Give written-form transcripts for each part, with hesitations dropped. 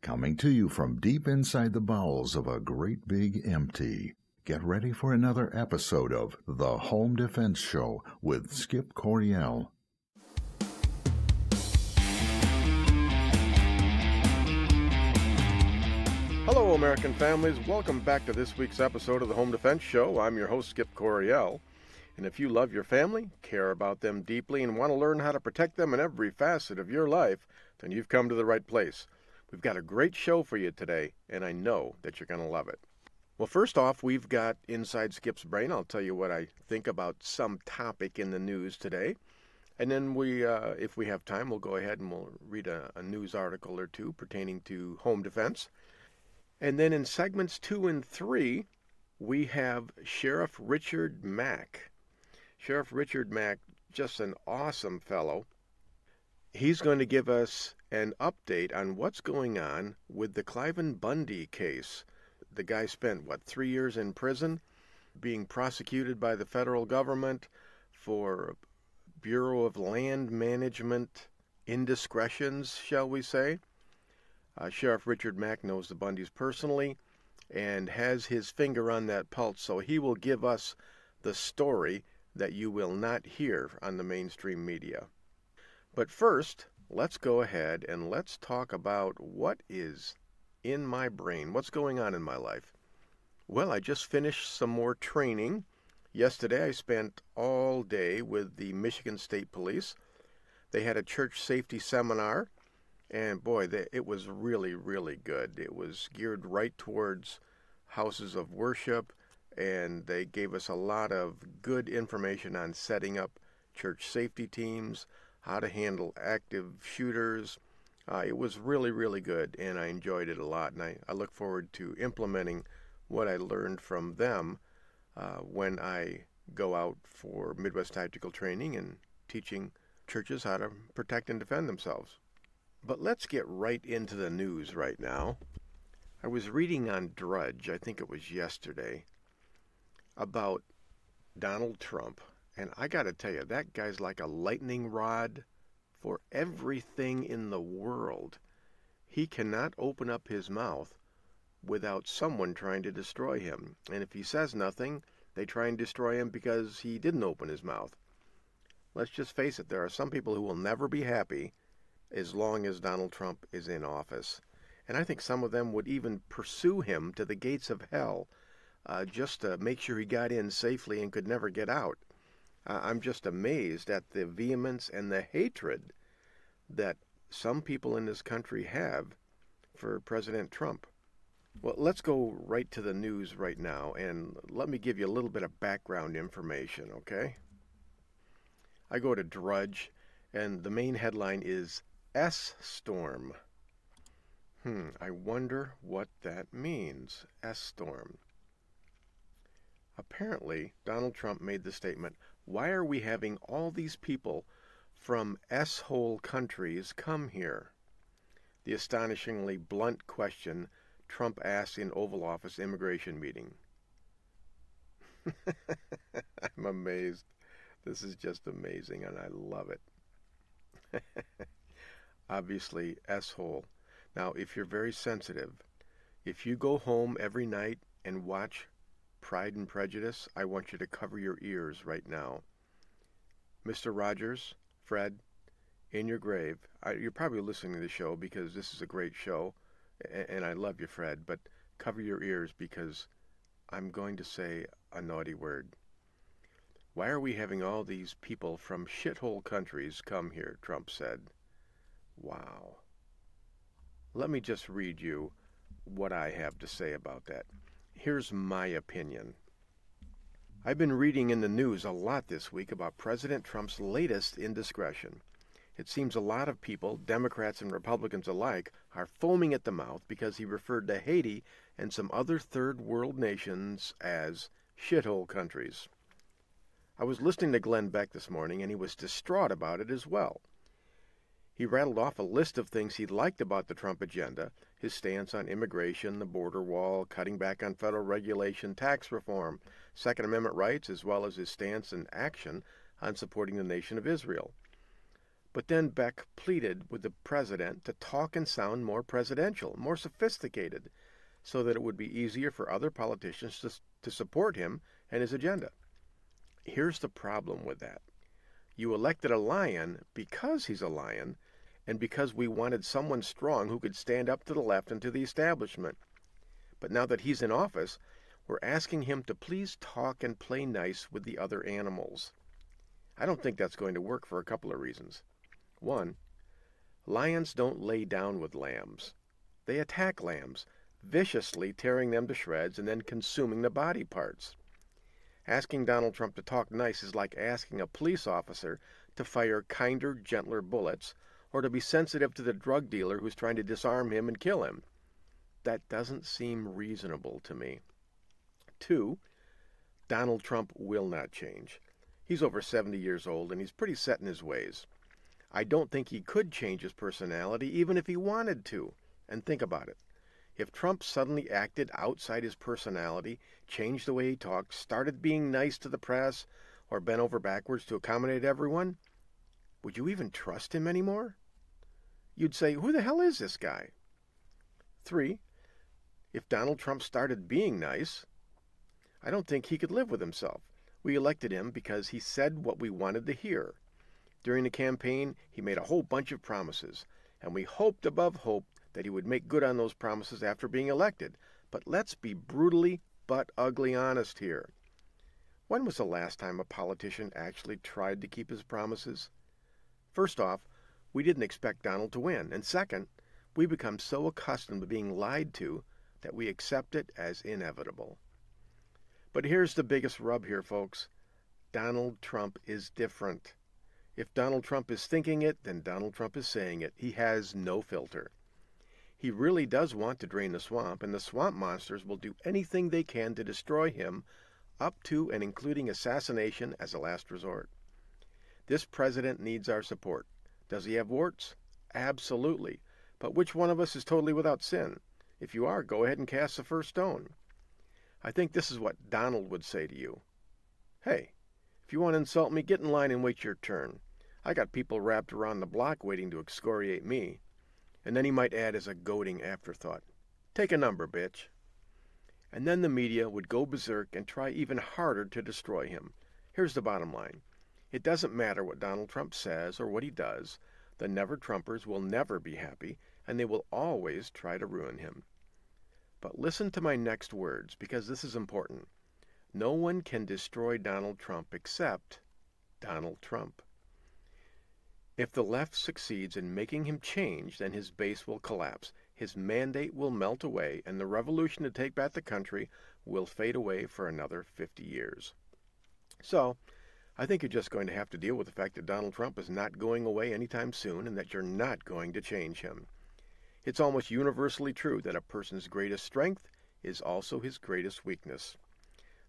Coming to you from deep inside the bowels of a great big empty. Get ready for another episode of The Home Defense Show with Skip Coryell. Hello, American families. Welcome back to this week's episode of The Home Defense Show. I'm your host, Skip Coryell. And if you love your family, care about them deeply, and want to learn how to protect them in every facet of your life, then you've come to the right place. We've got a great show for you today, and I know that you're going to love it. Well, first off, we've got Inside Skip's Brain. I'll tell you what I think about some topic in the news today. And then if we have time, we'll go ahead and we'll read a news article or two pertaining to home defense. And then in segments 2 and 3, we have Sheriff Richard Mack. Sheriff Richard Mack, just an awesome fellow. He's going to give us an update on what's going on with the Cliven Bundy case. The guy spent, 3 years in prison, being prosecuted by the federal government for Bureau of Land Management indiscretions, shall we say. Sheriff Richard Mack knows the Bundys personally and has his finger on that pulse, so he will give us the story that you will not hear on the mainstream media. But first, let's go ahead and let's talk about what is in my brain, what's going on in my life. Well, I just finished some more training. Yesterday, I spent all day with the Michigan State Police. They had a church safety seminar, and boy, it was really, really good. It was geared right towards houses of worship, and they gave us a lot of good information on setting up church safety teams, how to handle active shooters. It was really, really good, and I enjoyed it a lot, and I look forward to implementing what I learned from them when I go out for Midwest Tactical Training and teaching churches how to protect and defend themselves. But let's get right into the news right now. I was reading on Drudge, I think it was yesterday, about Donald Trump. And I got to tell you, that guy's like a lightning rod for everything in the world. He cannot open up his mouth without someone trying to destroy him. And if he says nothing, they try and destroy him because he didn't open his mouth. Let's just face it, there are some people who will never be happy as long as Donald Trump is in office. And I think some of them would even pursue him to the gates of hell just to make sure he got in safely and could never get out. I'm just amazed at the vehemence and the hatred that some people in this country have for President Trump. Well, let's go right to the news right now, and let me give you a little bit of background information, okay? I go to Drudge, and the main headline is S-Storm. I wonder what that means, S-Storm. Apparently, Donald Trump made the statement, "Why are we having all these people from S-hole countries come here?" The astonishingly blunt question Trump asked in Oval Office immigration meeting. I'm amazed. This is just amazing, and I love it. Obviously, S-hole. Now, if you're very sensitive, if you go home every night and watch Pride and Prejudice, I want you to cover your ears right now. Mr. Rogers, Fred, in your grave, you're probably listening to the show because this is a great show, and I love you, Fred, but cover your ears because I'm going to say a naughty word. Why are we having all these people from shithole countries come here, Trump said. Wow. Let me just read you what I have to say about that. Here's my opinion. I've been reading in the news a lot this week about President Trump's latest indiscretion. It seems a lot of people, Democrats and Republicans alike, are foaming at the mouth because he referred to Haiti and some other third world nations as shithole countries. I was listening to Glenn Beck this morning, and he was distraught about it as well. He rattled off a list of things he liked about the Trump agenda, his stance on immigration, the border wall, cutting back on federal regulation, tax reform, Second Amendment rights, as well as his stance and action on supporting the nation of Israel. But then Beck pleaded with the president to talk and sound more presidential, more sophisticated, so that it would be easier for other politicians to support him and his agenda. Here's the problem with that. You elected a lion because he's a lion, and because we wanted someone strong who could stand up to the left and to the establishment. But now that he's in office, we're asking him to please talk and play nice with the other animals. I don't think that's going to work for a couple of reasons. One, lions don't lay down with lambs. They attack lambs, viciously tearing them to shreds and then consuming the body parts. Asking Donald Trump to talk nice is like asking a police officer to fire kinder, gentler bullets, or to be sensitive to the drug dealer who's trying to disarm him and kill him. That doesn't seem reasonable to me. Two, Donald Trump will not change. He's over 70 years old and he's pretty set in his ways. I don't think he could change his personality even if he wanted to. And think about it. If Trump suddenly acted outside his personality, changed the way he talked, started being nice to the press, or bent over backwards to accommodate everyone, would you even trust him anymore? You'd say, who the hell is this guy? 3, if Donald Trump started being nice, I don't think he could live with himself. We elected him because he said what we wanted to hear. During the campaign, he made a whole bunch of promises, and we hoped above hope that he would make good on those promises after being elected. But let's be brutally but ugly honest here. When was the last time a politician actually tried to keep his promises? First off, we didn't expect Donald to win, and second, we become so accustomed to being lied to that we accept it as inevitable. But here's the biggest rub here, folks. Donald Trump is different. If Donald Trump is thinking it, then Donald Trump is saying it. He has no filter. He really does want to drain the swamp, and the swamp monsters will do anything they can to destroy him, up to and including assassination as a last resort. This president needs our support. Does he have warts? Absolutely. But which one of us is totally without sin? If you are, go ahead and cast the first stone. I think this is what Donald would say to you. Hey, if you want to insult me, get in line and wait your turn. I got people wrapped around the block waiting to excoriate me. And then he might add as a goading afterthought, take a number, bitch. And then the media would go berserk and try even harder to destroy him. Here's the bottom line. It doesn't matter what Donald Trump says or what he does. The never-Trumpers will never be happy, and they will always try to ruin him. But listen to my next words, because this is important. No one can destroy Donald Trump except Donald Trump. If the left succeeds in making him change, then his base will collapse, his mandate will melt away, and the revolution to take back the country will fade away for another 50 years. So, I think you're just going to have to deal with the fact that Donald Trump is not going away anytime soon and that you're not going to change him. It's almost universally true that a person's greatest strength is also his greatest weakness.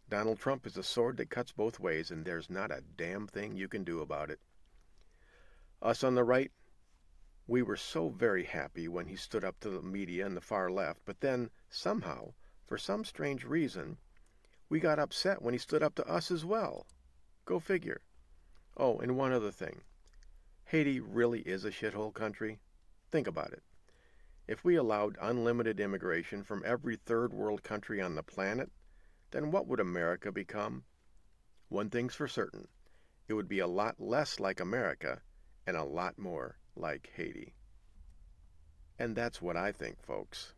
Donald Trump is a sword that cuts both ways, and there's not a damn thing you can do about it. Us on the right, we were so very happy when he stood up to the media and the far left, but then, somehow, for some strange reason, we got upset when he stood up to us as well. Go figure. Oh, and one other thing. Haiti really is a shithole country. Think about it. If we allowed unlimited immigration from every third world country on the planet, then what would America become? One thing's for certain. It would be a lot less like America and a lot more like Haiti. And that's what I think, folks.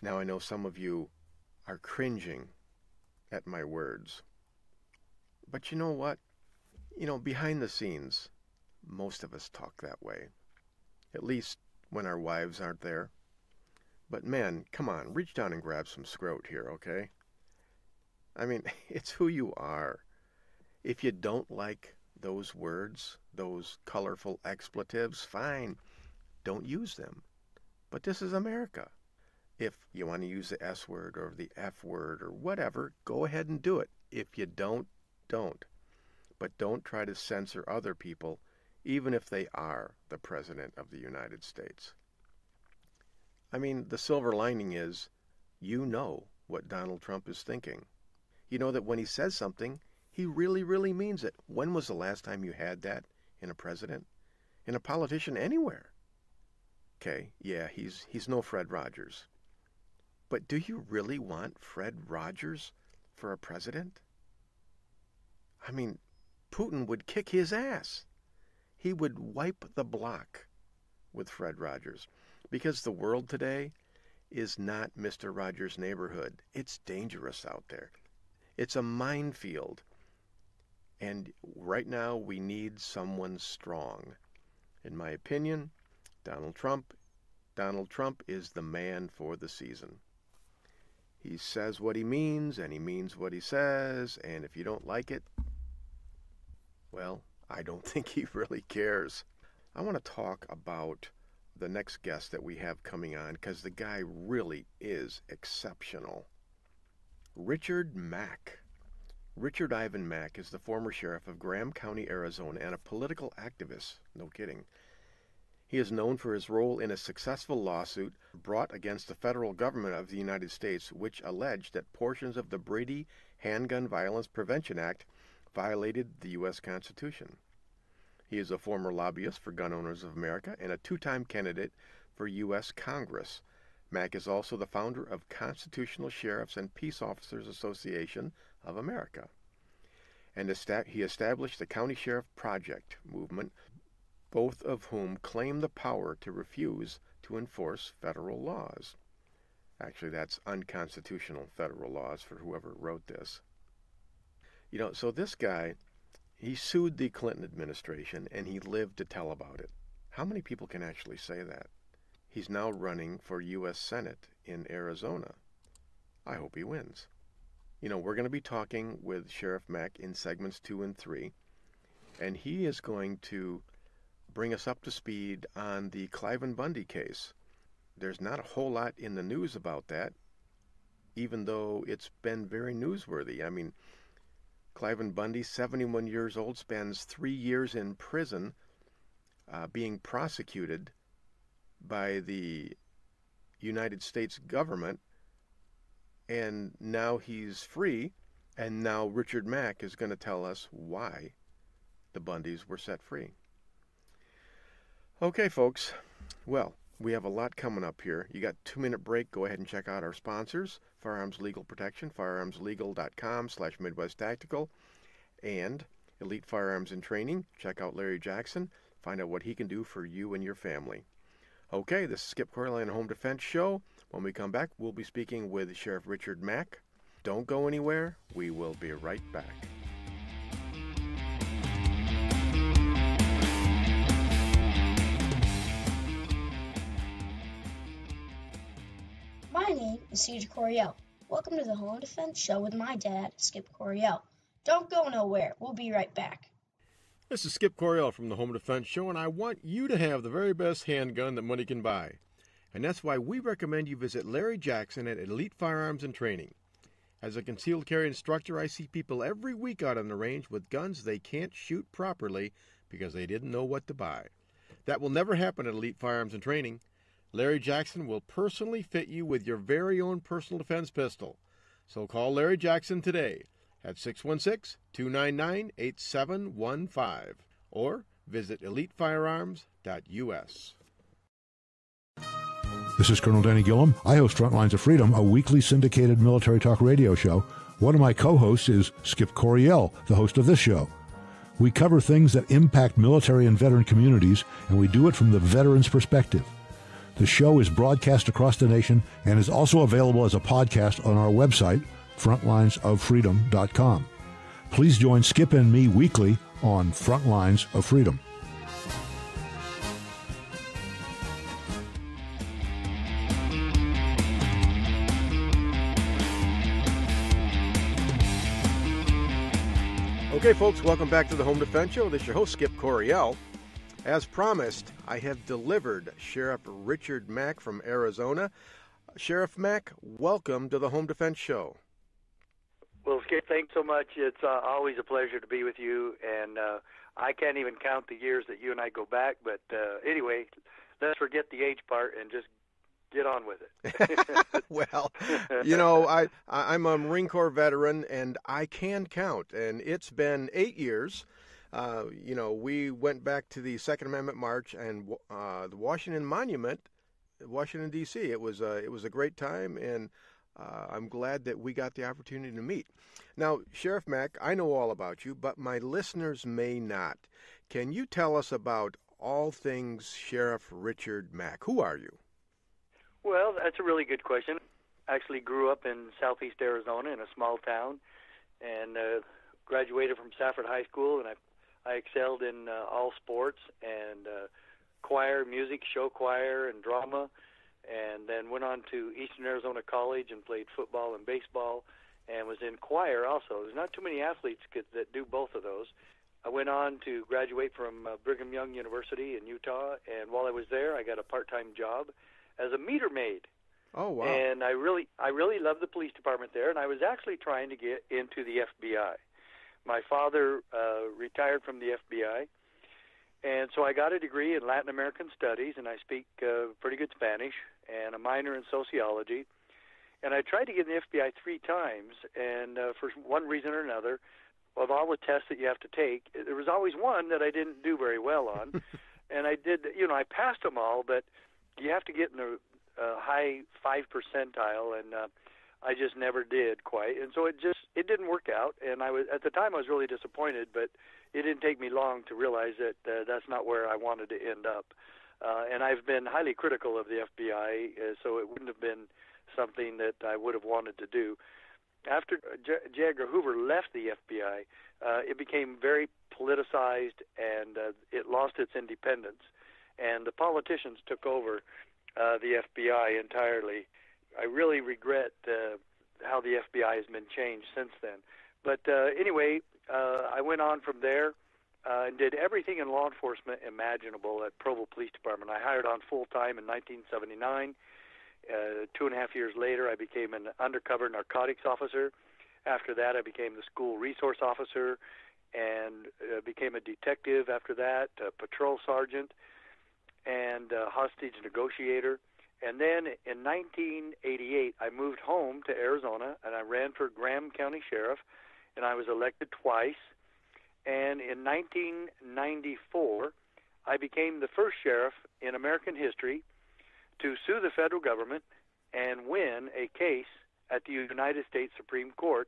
Now I know some of you are cringing at my words. But you know what? Behind the scenes, most of us talk that way. At least when our wives aren't there. But men, come on, reach down and grab some scrot here, okay? I mean, it's who you are. If you don't like those words, those colorful expletives, fine, don't use them. But this is America. If you want to use the S word or the F word or whatever, go ahead and do it. If you don't. But don't try to censor other people, even if they are the President of the United States. I mean, the silver lining is, you know what Donald Trump is thinking. You know that when he says something, he really, really means it. When was the last time you had that in a president? in a politician anywhere. Okay, yeah, he's no Fred Rogers. But do you really want Fred Rogers for a president? I mean, Putin would kick his ass. He would wipe the block with Fred Rogers, because the world today is not Mr. Rogers' neighborhood. It's dangerous out there. It's a minefield. And right now we need someone strong. In my opinion, Donald Trump is the man for the season. He says what he means, and he means what he says, and if you don't like it, well, I don't think he really cares. I want to talk about the next guest that we have coming on, because the guy really is exceptional. Richard Mack. Richard Ivan Mack is the former sheriff of Graham County, Arizona, and a political activist. No kidding. He is known for his role in a successful lawsuit brought against the federal government of the United States, which alleged that portions of the Brady Handgun Violence Prevention Act violated the U.S. Constitution. He is a former lobbyist for Gun Owners of America and a two-time candidate for U.S. Congress. Mack is also the founder of Constitutional Sheriffs and Peace Officers Association of America. And he established the County Sheriff Project movement, both of whom claim the power to refuse to enforce federal laws. Actually, that's unconstitutional federal laws for whoever wrote this. You know, so this guy, he sued the Clinton administration, and he lived to tell about it. How many people can actually say that? He's now running for U.S. Senate in Arizona. I hope he wins. You know, we're going to be talking with Sheriff Mack in segments 2 and 3, and he is going to bring us up to speed on the Cliven Bundy case. There's not a whole lot in the news about that, even though it's been very newsworthy. I mean, Cliven Bundy, 71 years old, spends 3 years in prison being prosecuted by the United States government, and now he's free, and now Richard Mack is going to tell us why the Bundys were set free. Okay, folks. Well, we have a lot coming up here. You got a 2-minute break. Go ahead and check out our sponsors, Firearms Legal Protection, firearmslegal.com/Midwest Tactical, and Elite Firearms and Training. Check out Larry Jackson. Find out what he can do for you and your family. Okay, this is Skip Corley Home Defense Show. When we come back, we'll be speaking with Sheriff Richard Mack. Don't go anywhere. We will be right back. My name is CJ Coriel. Welcome to the Home Defense Show with my dad, Skip Coriel. Don't go nowhere. We'll be right back. This is Skip Coriel from the Home Defense Show, and I want you to have the very best handgun that money can buy. And that's why we recommend you visit Larry Jackson at Elite Firearms and Training. As a concealed carry instructor, I see people every week out on the range with guns they can't shoot properly because they didn't know what to buy. That will never happen at Elite Firearms and Training. Larry Jackson will personally fit you with your very own personal defense pistol. So call Larry Jackson today at 616-299-8715 or visit elitefirearms.us. This is Colonel Danny Gillum. I host Frontlines of Freedom, a weekly syndicated military talk radio show. One of my co-hosts is Skip Coriel, the host of this show. We cover things that impact military and veteran communities, and we do it from the veteran's perspective. The show is broadcast across the nation and is also available as a podcast on our website, frontlinesoffreedom.com. Please join Skip and me weekly on Frontlines of Freedom. Okay, folks, welcome back to the Home Defense Show. This is your host, Skip Coriel. As promised, I have delivered Sheriff Richard Mack from Arizona. Sheriff Mack, welcome to the Home Defense Show. Well, Skip, thanks so much. It's always a pleasure to be with you, and I can't even count the years that you and I go back, but anyway, let's forget the age part and just get on with it. Well, you know, I'm a Marine Corps veteran, and I can count, and it's been 8 years We went back to the Second Amendment March and the Washington Monument, Washington, D.C. It was a great time, and I'm glad that we got the opportunity to meet. Now, Sheriff Mack, I know all about you, but my listeners may not. Can you tell us about all things Sheriff Richard Mack? Who are you? Well, that's a really good question. I actually grew up in southeast Arizona in a small town and graduated from Safford High School, and I excelled in all sports and choir, music, show choir, and drama, and then went on to Eastern Arizona College and played football and baseball and was in choir also. There's not too many athletes that do both of those. I went on to graduate from Brigham Young University in Utah, and while I was there, I got a part-time job as a meter maid. Oh, wow. And I really loved the police department there, and I was actually trying to get into the FBI. My father retired from the FBI, and so I got a degree in Latin American Studies, and I speak pretty good Spanish, and a minor in sociology. And I tried to get in the FBI 3 times, and for one reason or another, of all the tests that you have to take, there was always one that I didn't do very well on. And I passed them all, but you have to get in the high 5 percentile, and I just never did quite. And so it didn't work out. And at the time I was really disappointed, but it didn't take me long to realize that that's not where I wanted to end up. And I've been highly critical of the FBI, so it wouldn't have been something that I would have wanted to do. After J. Edgar Hoover left the FBI, it became very politicized, and it lost its independence. And the politicians took over the FBI entirely. I really regret how the FBI has been changed since then. But anyway, I went on from there and did everything in law enforcement imaginable at Provo Police Department. I hired on full-time in 1979. 2.5 years later, I became an undercover narcotics officer. After that, I became the school resource officer and became a detective after that, a patrol sergeant, and a hostage negotiator. And then in 1988, I moved home to Arizona, and I ran for Graham County Sheriff, and I was elected twice. And in 1994, I became the first sheriff in American history to sue the federal government and win a case at the United States Supreme Court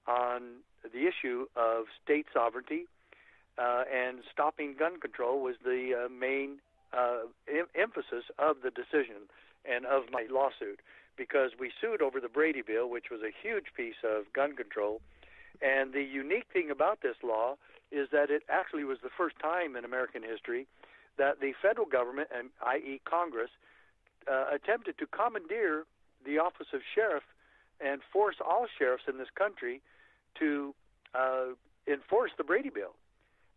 on the issue of state sovereignty, and stopping gun control was the main emphasis of the decision and of my lawsuit, because we sued over the Brady Bill, which was a huge piece of gun control. And the unique thing about this law is that it actually was the first time in American history that the federal government, and i.e. Congress, attempted to commandeer the office of sheriff and force all sheriffs in this country to enforce the Brady Bill.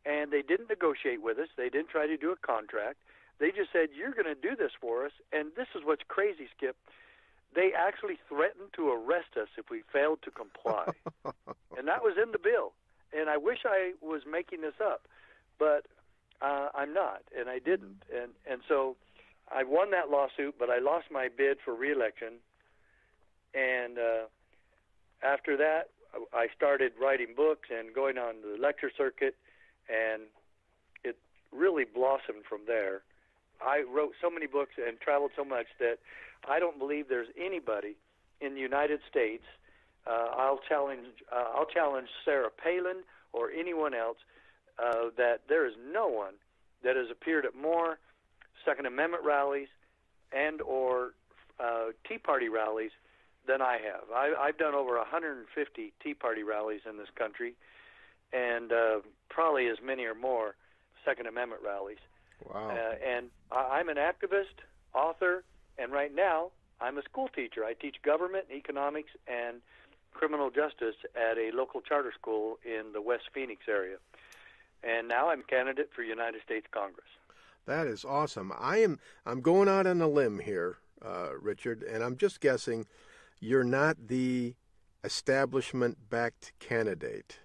And they didn't negotiate with us. They didn't try to do a contract. They just said, you're going to do this for us. And this is what's crazy, Skip. They actually threatened to arrest us if we failed to comply. And that was in the bill. And I wish I was making this up, but I'm not, and I didn't. And so I won that lawsuit, but I lost my bid for re-election. And after that, I started writing books and going on the lecture circuit, and it really blossomed from there. I wrote so many books and traveled so much that I don't believe there's anybody in the United States. I'll challenge Sarah Palin or anyone else that there is no one that has appeared at more Second Amendment rallies and or Tea Party rallies than I have. I've done over 150 Tea Party rallies in this country, and probably as many or more Second Amendment rallies. Wow. And I'm an activist, author, and right now I'm a school teacher. I teach government, economics, and criminal justice at a local charter school in the West Phoenix area. And now I'm a candidate for United States Congress. That is awesome. I'm going out on a limb here, Richard, and I'm just guessing you're not the establishment-backed candidate.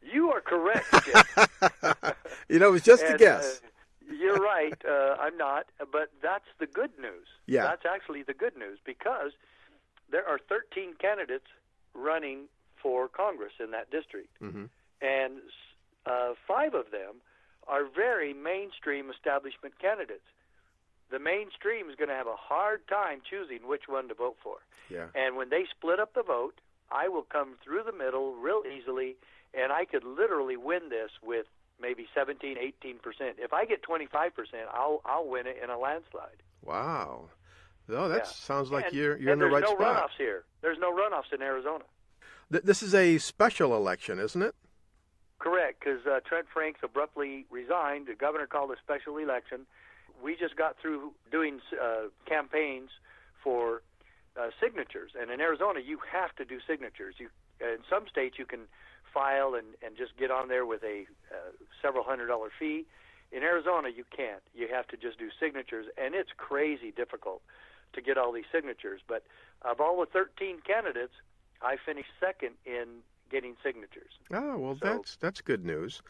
You are correct, Skip. It was just a guess. You're right. I'm not, but that's the good news. Yeah. That's actually the good news, because there are 13 candidates running for Congress in that district. Mm-hmm. and 5 of them are very mainstream establishment candidates. The mainstream is going to have a hard time choosing which one to vote for. Yeah. And when they split up the vote, I will come through the middle real easily, and I could literally win this with maybe 17, 18%. If I get 25%, I'll win it in a landslide. Wow. Oh, that sounds like you're in the right right spot. There's no runoffs here. There's no runoffs in Arizona. This is a special election, isn't it? Correct, because Trent Franks abruptly resigned. The governor called a special election. We just got through doing campaigns for signatures. And in Arizona, you have to do signatures. In some states, you can file and just get on there with a several $100 fee. In Arizona, you can't. You have to just do signatures, and it's crazy difficult to get all these signatures. But of all the 13 candidates, I finished second in getting signatures. Oh, well, that's good news.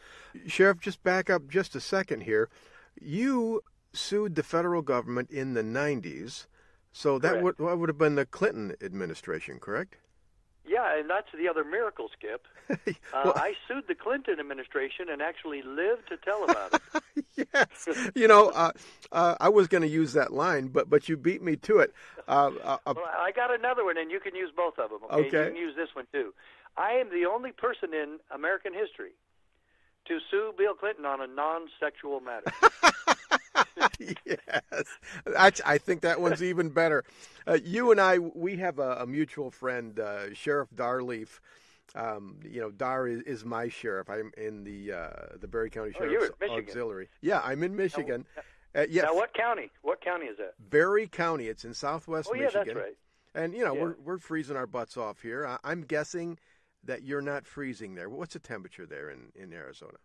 Sheriff, just back up just a second here. You sued the federal government in the 90s, so that would have been the Clinton administration, correct? Yeah, and that's the other miracle, Skip. I sued the Clinton administration and actually lived to tell about it. Yes. I was going to use that line, but you beat me to it. Well, I got another one, and you can use both of them. Okay? You can use this one, too. I am the only person in American history to sue Bill Clinton on a non-sexual matter. Yes. I think that one's even better. You and I, we have a mutual friend, Sheriff Darleaf. Dar is my sheriff. I'm in the Berry County Sheriff's Auxiliary. Yeah, I'm in Michigan. Yes. Now, what county? What county is that? Berry County. It's in southwest Michigan. Oh, yeah, that's right. And, we're freezing our butts off here. I'm guessing that you're not freezing there. What's the temperature there in Arizona?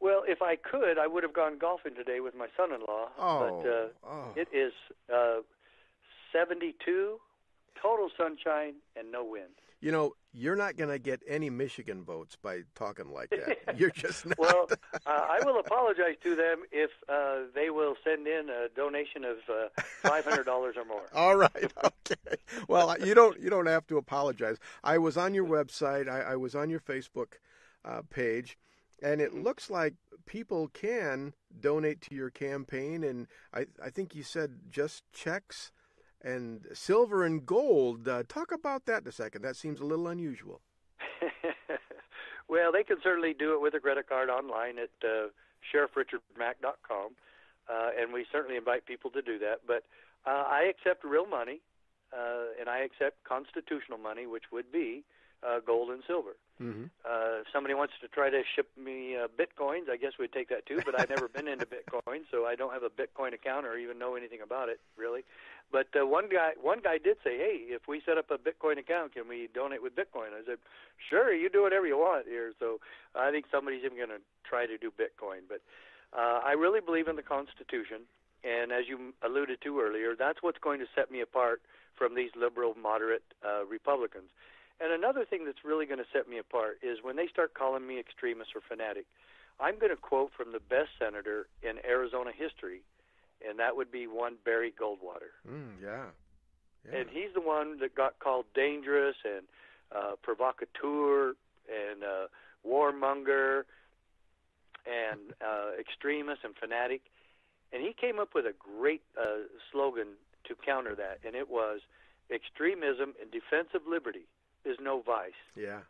Well, if I could, I would have gone golfing today with my son-in-law. But it is 72, total sunshine, and no wind. You're not going to get any Michigan votes by talking like that. You're just not. Well, I will apologize to them if they will send in a donation of $500 or more. All right. Okay. Well, you don't have to apologize. I was on your website. I was on your Facebook page. And it looks like people can donate to your campaign, and I think you said just checks and silver and gold. Talk about that in a second. That seems a little unusual. Well, they can certainly do it with a credit card online at sheriffrichardmack.com, and we certainly invite people to do that. But I accept real money, and I accept constitutional money, which would be gold and silver. Mm-hmm. If somebody wants to try to ship me Bitcoins, I guess we'd take that too, but I've never been into Bitcoin, so I don't have a Bitcoin account or even know anything about it, really. But one guy did say, hey, if we set up a Bitcoin account, can we donate with Bitcoin? I said, sure, you do whatever you want here. So I think somebody's even going to try to do Bitcoin. But I really believe in the Constitution, and as you alluded to earlier, that's what's going to set me apart from these liberal, moderate Republicans. And another thing that's really going to set me apart is when they start calling me extremist or fanatic, I'm going to quote from the best senator in Arizona history, and that would be one Barry Goldwater. Yeah. And he's the one that got called dangerous and provocateur and warmonger and extremist and fanatic. And he came up with a great slogan to counter that, and it was, extremism in defense of liberty is no vice,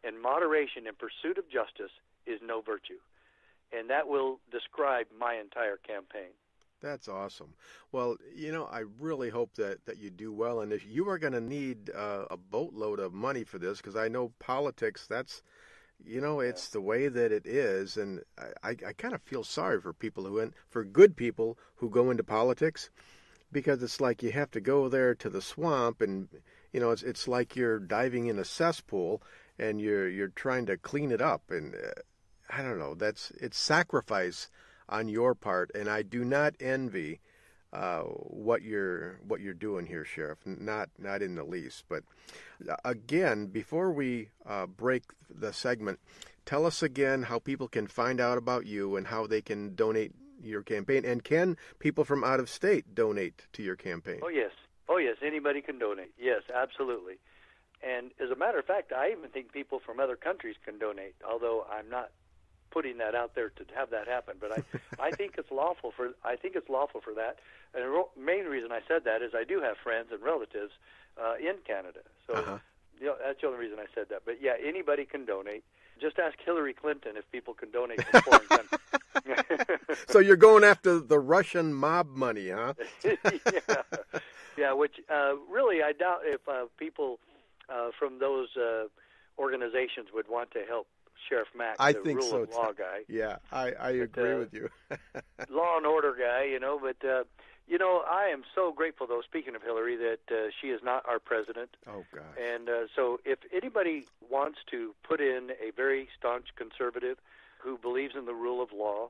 and moderation in pursuit of justice is no virtue. And that will describe my entire campaign. That's awesome. Well, I really hope that you do well, and if you are going to need a boatload of money for this, because I know politics, that's, it's the way that it is, and I kind of feel sorry for people for good people who go into politics, because it's like you have to go there to the swamp, and it's like you're diving in a cesspool and you're trying to clean it up, and I don't know, it's sacrifice on your part, and I do not envy what you're doing here, Sheriff. Not in the least. But again, before we break the segment, tell us again how people can find out about you and how they can donate your campaign, and can people from out of state donate to your campaign? Oh yes, anybody can donate. Yes, absolutely. And as a matter of fact, I even think people from other countries can donate, although I'm not putting that out there to have that happen. But I think it's lawful for that. And the main reason I said that is I do have friends and relatives in Canada. So that's the only reason I said that. But yeah, anybody can donate. Just ask Hillary Clinton if people can donate to foreign countries. So you're going after the Russian mob money, huh? Yeah, which really I doubt if people from those organizations would want to help Sheriff Mack, I the think rule so, of law guy. Yeah, I agree with you. Law and order guy, but I am so grateful, though, speaking of Hillary, that she is not our president. Oh, gosh. And so if anybody wants to put in a very staunch conservative who believes in the rule of law,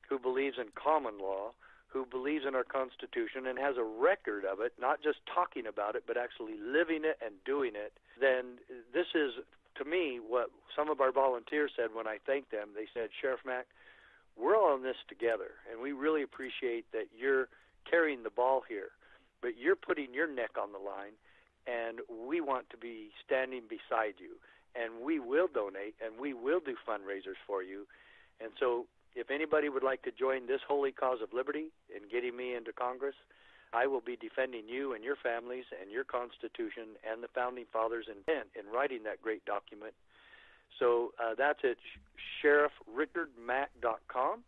who believes in common law, who believes in our Constitution and has a record of it, not just talking about it, but actually living it and doing it, then this is, to me, what some of our volunteers said when I thanked them. They said, Sheriff Mack, we're all in this together, and we really appreciate that you're carrying the ball here, but you're putting your neck on the line, and we want to be standing beside you, and we will donate, and we will do fundraisers for you. And so if anybody would like to join this holy cause of liberty in getting me into Congress, I will be defending you and your families and your Constitution and the Founding Fathers' intent in writing that great document. So that's at sheriffrichardmack.com,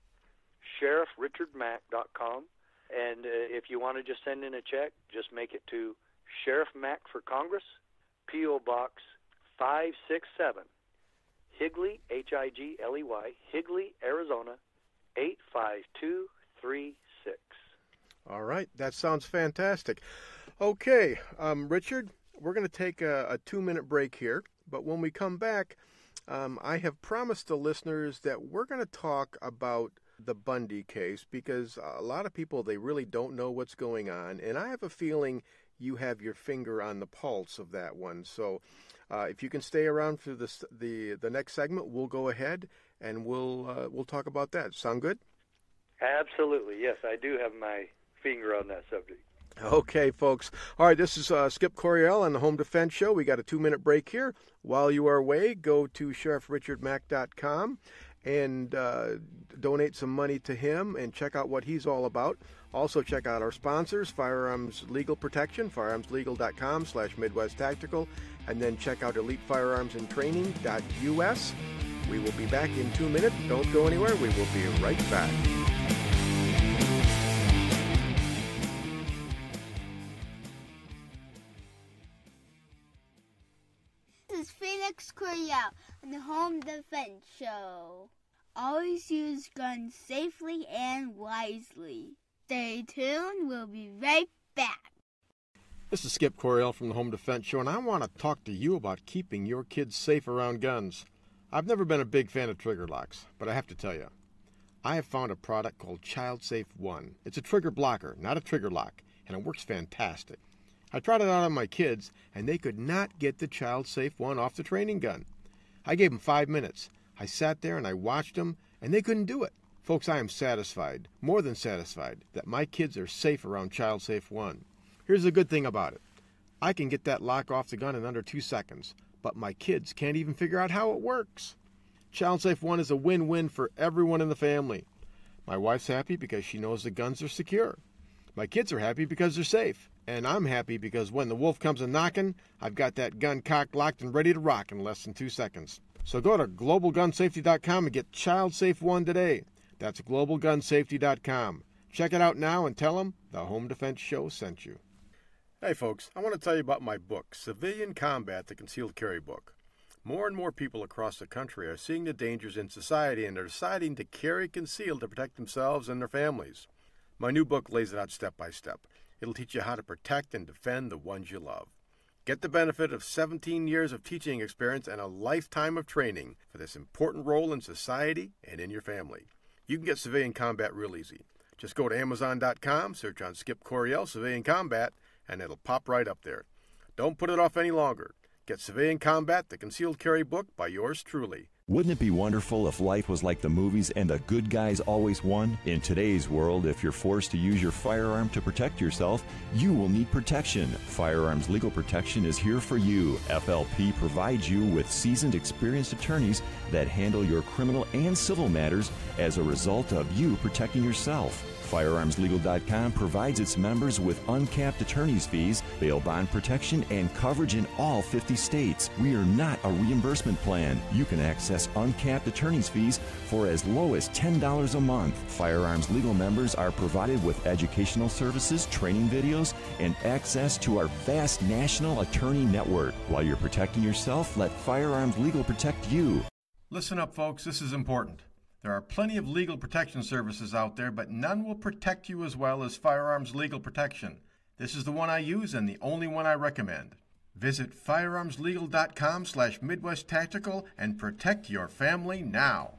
sheriffrichardmack.com. And if you want to just send in a check, just make it to Sheriff Mack for Congress, P.O. Box 567, Higley, Higley, Higley, Arizona, 85236. All right, that sounds fantastic. Okay, Richard, we're going to take a 2-minute break here, but when we come back, I have promised the listeners that we're going to talk about the Bundy case, because a lot of people, they really don't know what's going on, and I have a feeling you have your finger on the pulse of that one. So if you can stay around for the next segment, we'll go ahead and we'll talk about that. Sound good? Absolutely, yes. I do have my finger on that subject. Okay, folks. All right, this is Skip Coryell on the Home Defense Show. We got a 2-minute break here. While you are away, go to sheriffrichardmack.com and donate some money to him and check out what he's all about. Also, check out our sponsors, Firearms Legal Protection, firearmslegal.com/Midwest Tactical, and then check out elitefirearmsandtraining.us. We will be back in 2 minutes. Don't go anywhere. We will be right back. This is Felix Coryell on the Home Defense Show. Always use guns safely and wisely. Stay tuned. We'll be right back. This is Skip Coryell from the Home Defense Show, and I want to talk to you about keeping your kids safe around guns. I've never been a big fan of trigger locks, but I have to tell you, I have found a product called Child Safe One. It's a trigger blocker, not a trigger lock, and it works fantastic. I tried it out on my kids, and they could not get the Child Safe One off the training gun. I gave them 5 minutes. I sat there and I watched them, and they couldn't do it. Folks, I am satisfied, more than satisfied, that my kids are safe around Child Safe One. Here's the good thing about it. I can get that lock off the gun in under 2 seconds, but my kids can't even figure out how it works. Child Safe One is a win-win for everyone in the family. My wife's happy because she knows the guns are secure. My kids are happy because they're safe. And I'm happy because when the wolf comes a-knocking, I've got that gun cocked, locked, and ready to rock in less than 2 seconds. So go to globalgunsafety.com and get Child Safe One today. That's globalgunsafety.com. Check it out now and tell them the Home Defense Show sent you. Hey folks, I want to tell you about my book, Civilian Combat, the Concealed Carry Book. More and more people across the country are seeing the dangers in society and are deciding to carry concealed to protect themselves and their families. My new book lays it out step by step. It'll teach you how to protect and defend the ones you love. Get the benefit of 17 years of teaching experience and a lifetime of training for this important role in society and in your family. You can get Civilian Combat real easy. Just go to Amazon.com, search on Skip Coryell Civilian Combat, and it'll pop right up there. Don't put it off any longer. Get Civilian Combat, the Concealed Carry Book by yours truly. Wouldn't it be wonderful if life was like the movies and the good guys always won? In today's world, if you're forced to use your firearm to protect yourself, you will need protection. Firearms Legal Protection is here for you. FLP provides you with seasoned, experienced attorneys that handle your criminal and civil matters as a result of you protecting yourself. FirearmsLegal.com provides its members with uncapped attorney's fees, bail bond protection, and coverage in all 50 states. We are not a reimbursement plan. You can access uncapped attorney's fees for as low as $10 a month. Firearms Legal members are provided with educational services, training videos, and access to our vast national attorney network. While you're protecting yourself, let Firearms Legal protect you. Listen up, folks. This is important. There are plenty of legal protection services out there, but none will protect you as well as Firearms Legal Protection. This is the one I use and the only one I recommend. Visit firearmslegal.com/Midwest Tactical and protect your family now.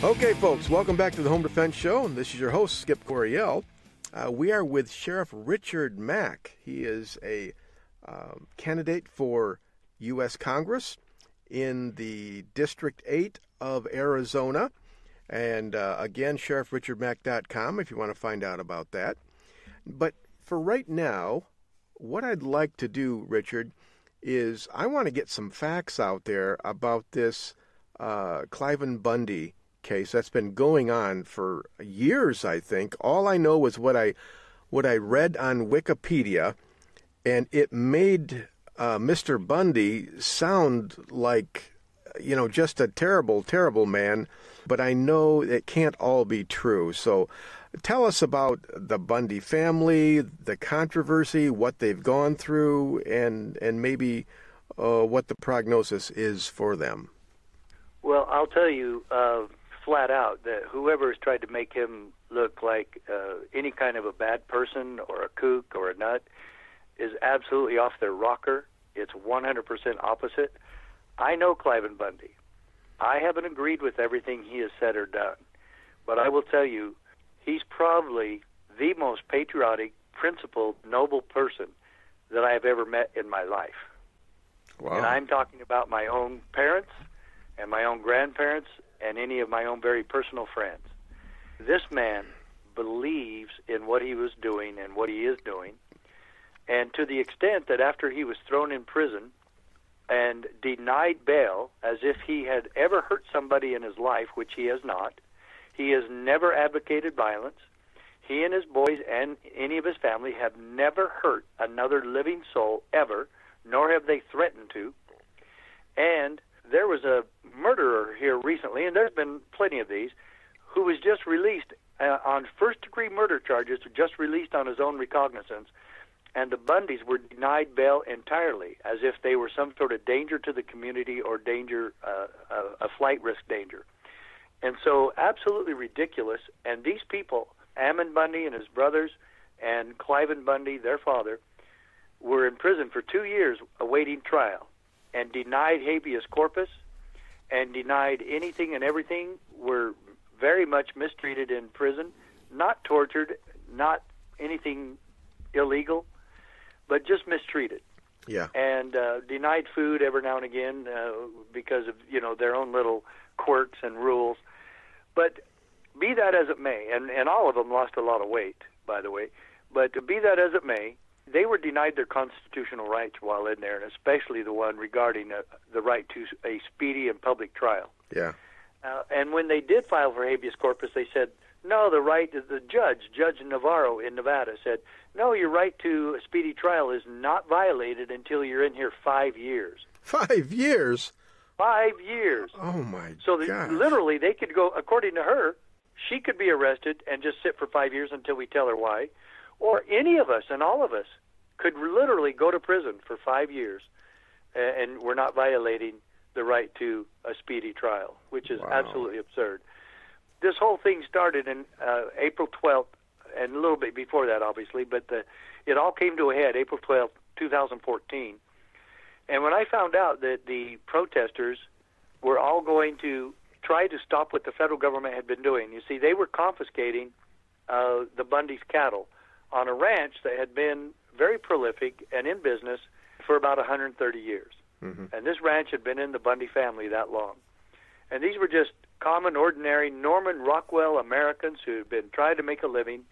Okay, folks, welcome back to the Home Defense Show. This is your host, Skip Coryell. We are with Sheriff Richard Mack. He is a candidate for U.S. Congress in the District 8 of Arizona. And again, sheriffrichardmack.com if you want to find out about that. But for right now, what I'd like to do, Richard, is I want to get some facts out there about this Cliven Bundy case that's been going on for years, I think. All I know is what I read on Wikipedia, and it made Mr. Bundy sound like, just a terrible, terrible man, but I know it can't all be true. So tell us about the Bundy family, the controversy, what they've gone through, and maybe what the prognosis is for them. Well, I'll tell you flat out that whoever has tried to make him look like any kind of a bad person or a kook or a nut is absolutely off their rocker. It's 100% opposite. I know Cliven Bundy. I haven't agreed with everything he has said or done, but I will tell you, he's probably the most patriotic, principled, noble person that I have ever met in my life. Wow. And I'm talking about my own parents and my own grandparents and any of my own very personal friends. This man believes in what he was doing and what he is doing, and to the extent that after he was thrown in prison and denied bail as if he had ever hurt somebody in his life, which he has not, he has never advocated violence. He and his boys and any of his family have never hurt another living soul ever, nor have they threatened to. And there was a murderer here recently, and there's been plenty of these, who was just released on first-degree murder charges, just released on his own recognizance, and the Bundys were denied bail entirely, as if they were some sort of danger to the community or danger, a flight risk danger. And so absolutely ridiculous, and these people, Ammon Bundy and his brothers and Cliven Bundy, their father, were in prison for 2 years awaiting trial, and denied habeas corpus, and denied anything and everything, were very much mistreated in prison, not tortured, not anything illegal, but just mistreated. Yeah. And denied food every now and again because of, their own little quirks and rules. But be that as it may, and all of them lost a lot of weight, by the way, but be that as it may, they were denied their constitutional rights while in there, and especially the one regarding the right to a speedy and public trial. Yeah. And when they did file for habeas corpus, they said, no, the Judge Navarro in Nevada said, no, your right to a speedy trial is not violated until you're in here 5 years. 5 years? 5 years. Oh, my God. So literally, they could go, according to her, she could be arrested and just sit for 5 years until we tell her why. Or any of us and all of us could literally go to prison for 5 years, and we're not violating the right to a speedy trial, which is absolutely absurd. This whole thing started in April 12th, and a little bit before that, obviously, but it all came to a head April 12th, 2014. And when I found out that the protesters were all going to try to stop what the federal government had been doing. You see, they were confiscating the Bundy's cattle on a ranch that had been very prolific and in business for about 130 years. Mm-hmm. And this ranch had been in the Bundy family that long. And these were just common, ordinary Norman Rockwell Americans who had been trying to make a living.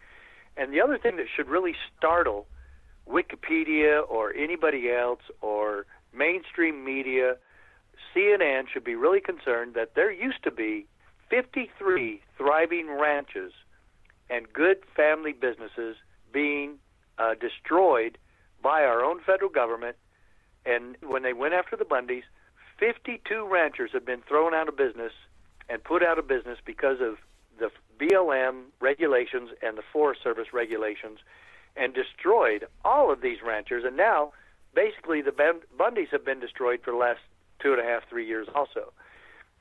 And the other thing that should really startle Wikipedia or anybody else or mainstream media, CNN should be really concerned that there used to be 53 thriving ranches and good family businesses being destroyed by our own federal government. And when they went after the Bundys, 52 ranchers have been thrown out of business and put out of business because of the BLM regulations and the Forest Service regulations, and destroyed all of these ranchers. And now, basically, the Bundys have been destroyed for the last 2.5, 3 years also,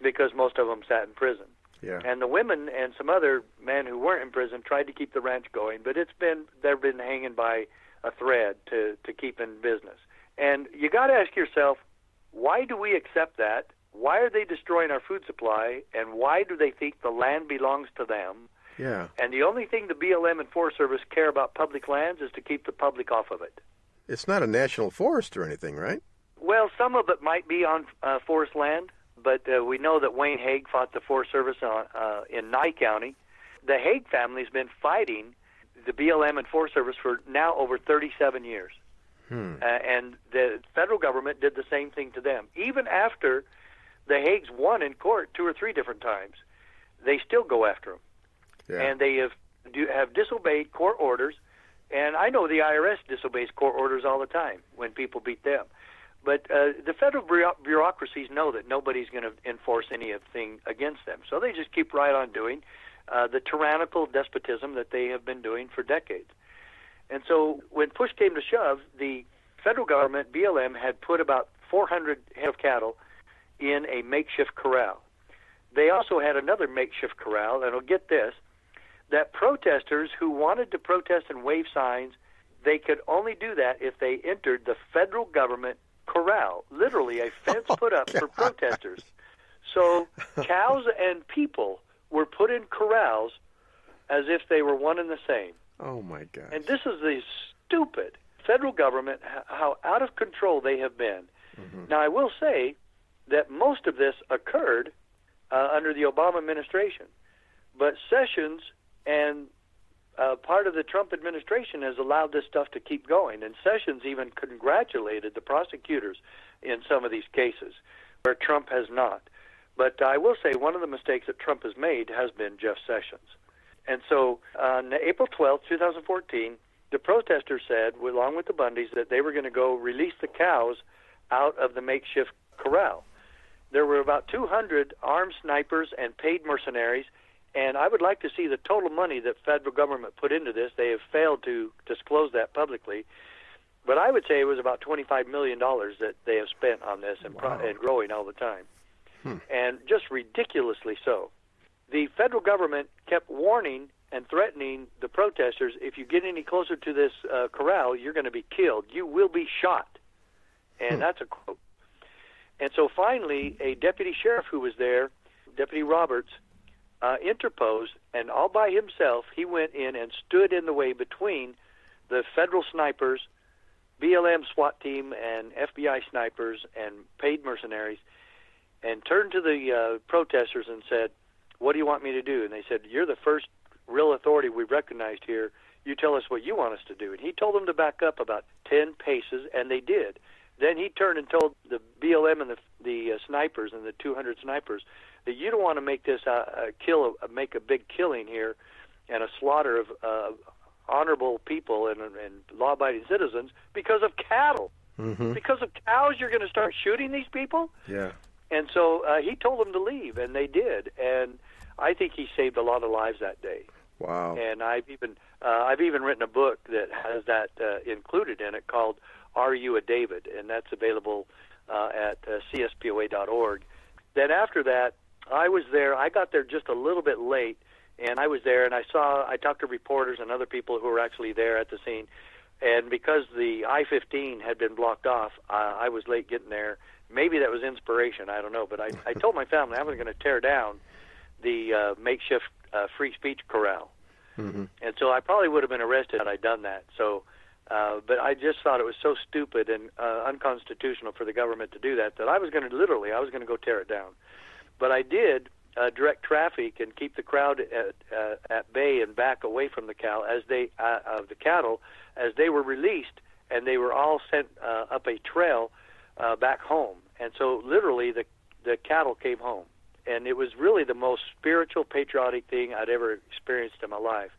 because most of them sat in prison. Yeah. And the women and some other men who weren't in prison tried to keep the ranch going, but they've been hanging by a thread to keep in business. And you got to ask yourself, why do we accept that? Why are they destroying our food supply? And why do they think the land belongs to them? Yeah. And the only thing the BLM and Forest Service care about public lands is to keep the public off of it. It's not a national forest or anything, right? Well, some of it might be on forest land, but we know that Wayne Hague fought the Forest Service in Nye County. The Hague family's been fighting the BLM and Forest Service for now over 37 years. And the federal government did the same thing to them. Even after the Hagues won in court 2 or 3 different times, they still go after them. Yeah. And they have disobeyed court orders. And I know the IRS disobeys court orders all the time when people beat them. But the federal bureaucracies know that nobody's going to enforce anything against them. So they just keep right on doing the tyrannical despotism that they have been doing for decades. And so when push came to shove, the federal government, BLM, had put about 400 head of cattle in a makeshift corral. They also had another makeshift corral, and I'll get this, that protesters who wanted to protest and wave signs, they could only do that if they entered the federal government corral, literally a fence put up for protesters. So cows and people were put in corrals as if they were one and the same. Oh, my God. And this is the stupid federal government, how out of control they have been. Mm-hmm. Now, I will say that most of this occurred under the Obama administration. But Sessions and part of the Trump administration has allowed this stuff to keep going. And Sessions even congratulated the prosecutors in some of these cases, where Trump has not. But I will say one of the mistakes that Trump has made has been Jeff Sessions. And so on April 12, 2014, the protesters said, along with the Bundys, that they were going to go release the cows out of the makeshift corral. There were about 200 armed snipers and paid mercenaries, and I would like to see the total money that federal government put into this. They have failed to disclose that publicly. But I would say it was about $25 million that they have spent on this and growing all the time. And just ridiculously so. The federal government kept warning and threatening the protesters, if you get any closer to this corral, you're going to be killed. You will be shot. And that's a quote. And so finally, a deputy sheriff who was there, Deputy Roberts, interposed, and all by himself, he went in and stood in the way between the federal snipers, BLM SWAT team, and FBI snipers and paid mercenaries, and turned to the protesters and said, "What do you want me to do?" And they said, "You're the first real authority we've recognized here. You tell us what you want us to do." And he told them to back up about 10 paces, and they did. Then he turned and told the BLM and the snipers and the 200 snipers that you don't want to make this make a big killing here and a slaughter of honorable people and law-abiding citizens because of cattle. Mm-hmm. Because of cows, you're going to start shooting these people? Yeah. And so he told them to leave, and they did. And I think he saved a lot of lives that day. Wow. And I've even written a book that has that included in it called "Are You a David?" And that's available at cspoa.org. Then after that, I was there. I got there just a little bit late, and I was there, and I talked to reporters and other people who were actually there at the scene. And because the I-15 had been blocked off, I was late getting there. Maybe that was inspiration, I don't know. But I told my family I was going to tear down the makeshift free speech corral. Mm-hmm. And so I probably would have been arrested had I done that. So, but I just thought it was so stupid and unconstitutional for the government to do that I was going to go tear it down. But I did direct traffic and keep the crowd at bay and back away from the cattle as they were released, and they were all sent up a trail back home. And so literally the cattle came home. And it was really the most spiritual, patriotic thing I'd ever experienced in my life.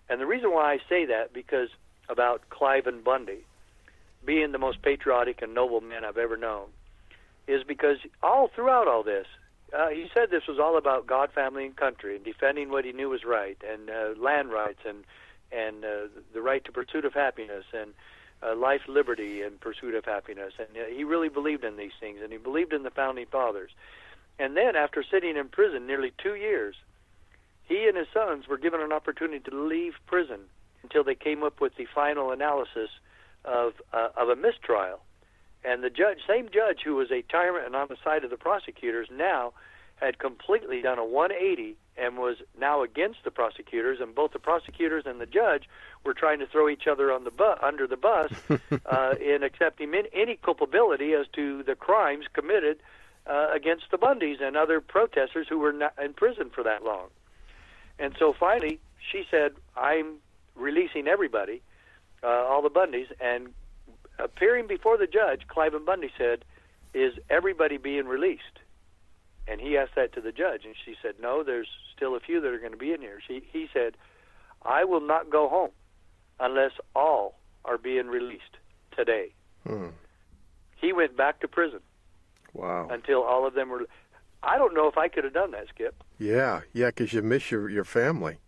And the reason why I say that, because about Cliven Bundy being the most patriotic and noble man I've ever known, is because all throughout all this, he said this was all about God, family, and country, and defending what he knew was right, and land rights, and the right to pursuit of happiness, and life, liberty, and pursuit of happiness. And he really believed in these things, and he believed in the Founding Fathers. And then, after sitting in prison nearly 2 years, he and his sons were given an opportunity to leave prison until they came up with the final analysis of a mistrial. And the same judge who was a tyrant and on the side of the prosecutors, now had completely done a 180 and was now against the prosecutors. And both the prosecutors and the judge were trying to throw each other on under the bus in accepting any culpability as to the crimes committed against the Bundys and other protesters who were not in prison for that long. And so finally, she said, I'm releasing everybody, all the Bundys. And appearing before the judge, Cliven Bundy said, is everybody being released? And he asked that to the judge, and she said, no, there's still a few that are going to be in here. He said, I will not go home unless all are being released today. He went back to prison. Wow. Until all of them were... I don't know if I could have done that, Skip. Yeah, because you miss your family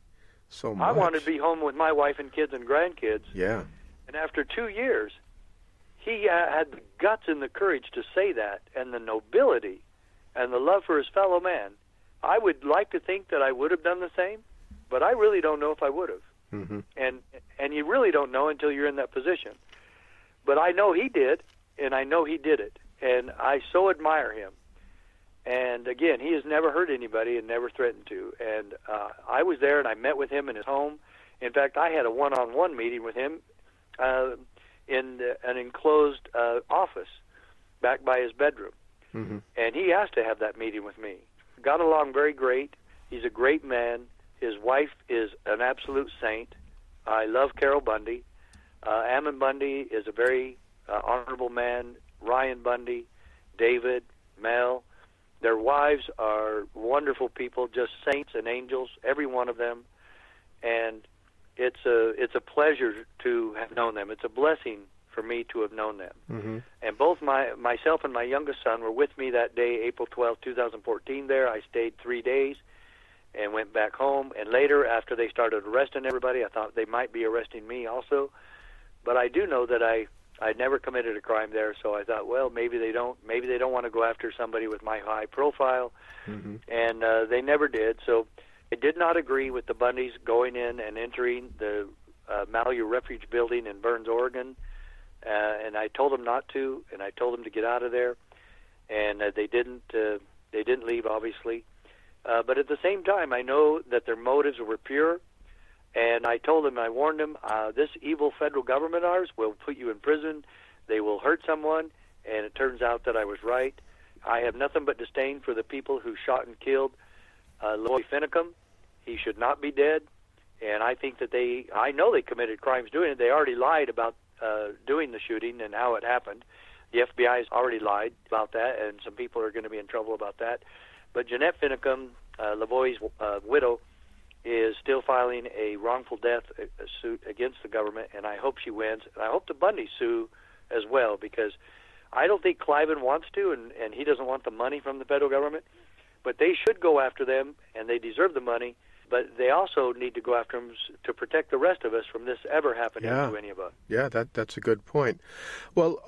so much. I wanted to be home with my wife and kids and grandkids. Yeah. And after 2 years, he had the guts and the courage to say that, and the nobility and the love for his fellow man. I would like to think that I would have done the same, but I really don't know if I would have. Mm-hmm. And you really don't know until you're in that position. But I know he did, and I know he did it. And I so admire him. And again, he has never hurt anybody and never threatened to. And I was there, and I met with him in his home. In fact, I had a one-on-one meeting with him in an enclosed office back by his bedroom. Mm-hmm. And he asked to have that meeting with me. Got along very great. He's a great man. His wife is an absolute saint. I love Carol Bundy. Ammon Bundy is a very honorable man. Ryan Bundy, David, Mel, their wives are wonderful people, just saints and angels, every one of them. And it's a pleasure to have known them. It's a blessing for me to have known them. Mm-hmm. And both myself and my youngest son were with me that day, April 12, 2014 there. I stayed 3 days and went back home. And later, after they started arresting everybody, I thought they might be arresting me also. But I do know that I never committed a crime there, so I thought, well, maybe they don't want to go after somebody with my high profile. Mm-hmm. And they never did. So I did not agree with the Bundys going in and entering the Malheur Refuge building in Burns, Oregon. And I told them not to, and I told them to get out of there. And they didn't leave, obviously. But at the same time, I know that their motives were pure. And I told them, I warned them, this evil federal government of ours will put you in prison. They will hurt someone. And it turns out that I was right. I have nothing but disdain for the people who shot and killed Lloyd Finicum. He should not be dead. And I think that I know they committed crimes doing it. They already lied about doing the shooting and how it happened. The FBI has already lied about that, and some people are going to be in trouble about that. But Jeanette Finicum, Lavoie's widow, is still filing a wrongful death suit against the government, and I hope she wins. And I hope the Bundys sue as well, because I don't think Cliven wants to, and he doesn't want the money from the federal government. But they should go after them, and they deserve the money. But they also need to go after them to protect the rest of us from this ever happening to any of us. Yeah, that's a good point. Well,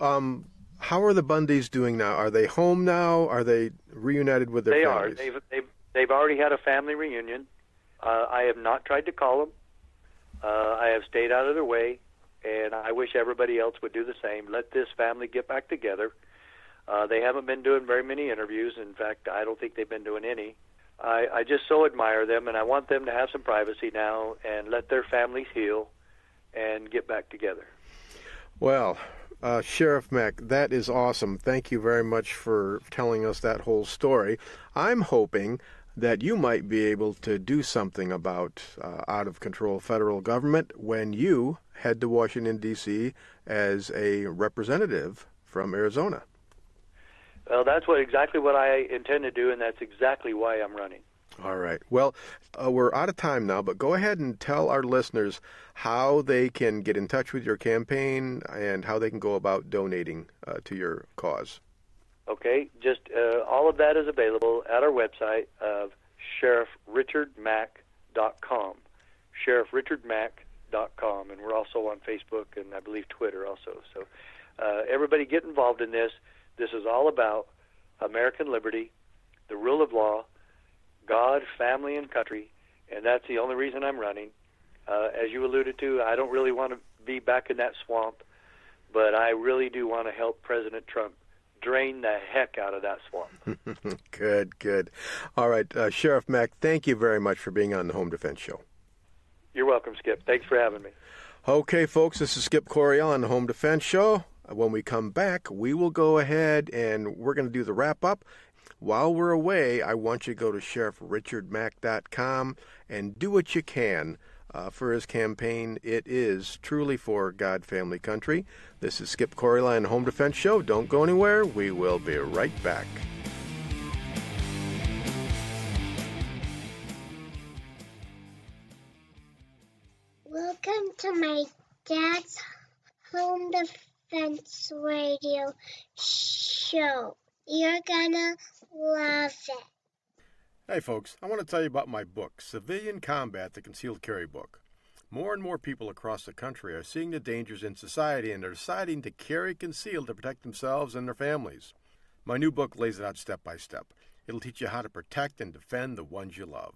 how are the Bundys doing now? Are they home now? Are they reunited with their families? They are. They've already had a family reunion. I have not tried to call them. I have stayed out of their way. and I wish everybody else would do the same. Let this family get back together. They haven't been doing very many interviews. In fact, I don't think they've been doing any. I just so admire them, and I want them to have some privacy now and let their families heal and get back together. Well, Sheriff Mack, that is awesome. Thank you very much for telling us that whole story. I'm hoping that you might be able to do something about out-of-control federal government when you head to Washington, D.C. as a representative from Arizona. Well, that's exactly what I intend to do, and that's exactly why I'm running. All right. Well, we're out of time now, but go ahead and tell our listeners how they can get in touch with your campaign and how they can go about donating to your cause. Okay. Just all of that is available at our website of sheriffrichardmack.com, sheriffrichardmack.com, and we're also on Facebook and I believe Twitter also. So everybody get involved in this. This is all about American liberty, the rule of law, God, family, and country, and that's the only reason I'm running. As you alluded to, I don't really want to be back in that swamp, but I really do want to help President Trump drain the heck out of that swamp. Good. All right, Sheriff Mack, thank you very much for being on the Home Defense Show. You're welcome, Skip. Thanks for having me. Okay, folks, this is Skip Coryell on the Home Defense Show. When we come back, we will go ahead and we're going to do the wrap-up. While we're away, I want you to go to sheriffrichardmack.com and do what you can for his campaign. It is truly for God, family, country. This is Skip Coryell on the Home Defense Show. Don't go anywhere. We will be right back. Welcome to my dad's Home Defense Radio show. You're gonna love it. Hey folks, I want to tell you about my book, Civilian Combat, the Concealed Carry Book. More and more people across the country are seeing the dangers in society and are deciding to carry concealed to protect themselves and their families. My new book lays it out step by step. It'll teach you how to protect and defend the ones you love.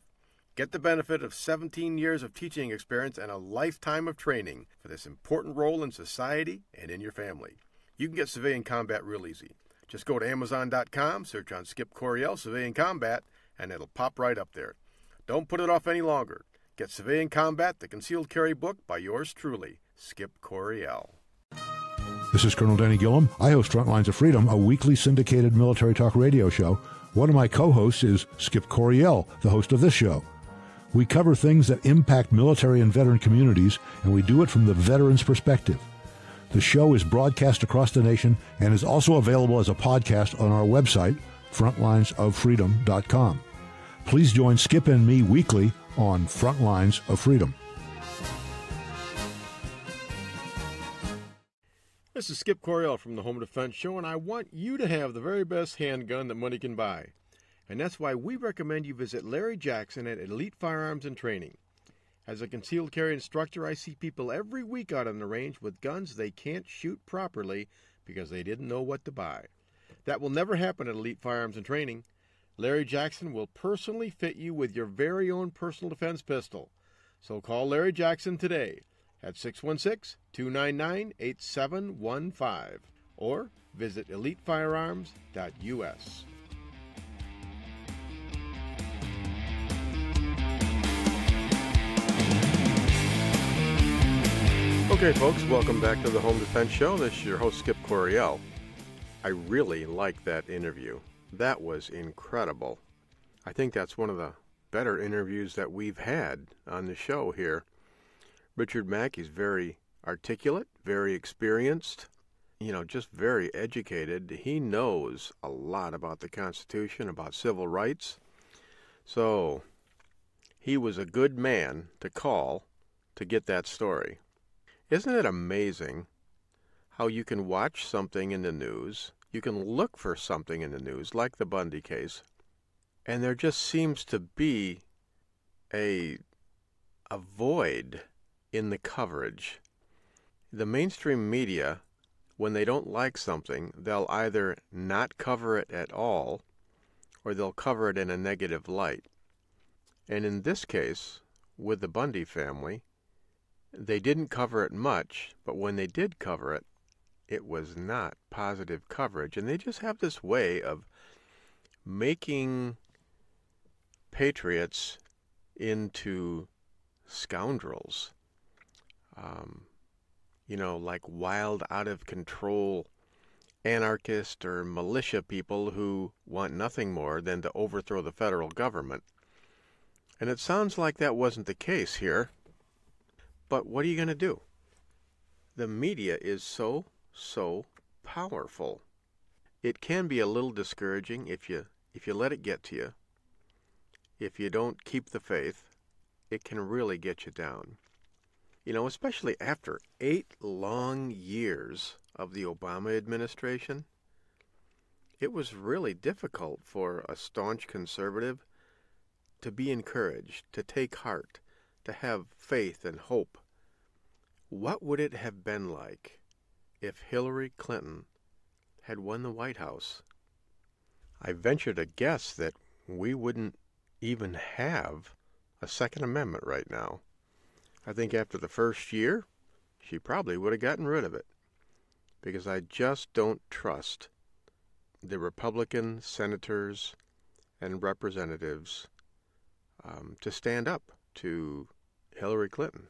Get the benefit of 17 years of teaching experience and a lifetime of training for this important role in society and in your family. You can get Civilian Combat real easy. Just go to Amazon.com, search on Skip Coryell Civilian Combat, and it'll pop right up there. Don't put it off any longer. Get Civilian Combat, the Concealed Carry Book by yours truly, Skip Coryell. This is Colonel Denny Gillum. I host Frontlines of Freedom, a weekly syndicated military talk radio show. One of my co-hosts is Skip Coryell, the host of this show. We cover things that impact military and veteran communities, and we do it from the veteran's perspective. The show is broadcast across the nation and is also available as a podcast on our website, frontlinesoffreedom.com. Please join Skip and me weekly on Frontlines of Freedom. This is Skip Coryell from the Home Defense Show, and I want you to have the very best handgun that money can buy. And that's why we recommend you visit Larry Jackson at Elite Firearms and Training. As a concealed carry instructor, I see people every week out on the range with guns they can't shoot properly because they didn't know what to buy. That will never happen at Elite Firearms and Training. Larry Jackson will personally fit you with your very own personal defense pistol. So call Larry Jackson today at 616-299-8715 or visit elitefirearms.us. Okay, folks, welcome back to the Home Defense Show. This is your host, Skip Coryell. I really liked that interview. That was incredible. I think that's one of the better interviews that we've had on the show here. Richard Mack is very articulate, very experienced, just very educated. He knows a lot about the Constitution, about civil rights. So he was a good man to call to get that story. Isn't it amazing how you can watch something in the news, you can look for something in the news, like the Bundy case, and there just seems to be a void in the coverage. The mainstream media, when they don't like something, they'll either not cover it at all, or they'll cover it in a negative light. And in this case, with the Bundy family, They didn't cover it much, but when they did cover it, it was not positive coverage. And they just have this way of making patriots into scoundrels. Like wild, out of control anarchist or militia people who want nothing more than to overthrow the federal government. And it sounds like that wasn't the case here. But what are you going to do? The media is so powerful. It can be a little discouraging if you let it get to you. If you don't keep the faith, it can really get you down. Especially after 8 long years of the Obama administration, it was really difficult for a staunch conservative to be encouraged, to take heart, to have faith and hope. What would it have been like if Hillary Clinton had won the White House? I venture to guess that we wouldn't even have a Second Amendment right now. I think after the first year, she probably would have gotten rid of it, because I just don't trust the Republican senators and representatives to stand up to Hillary Clinton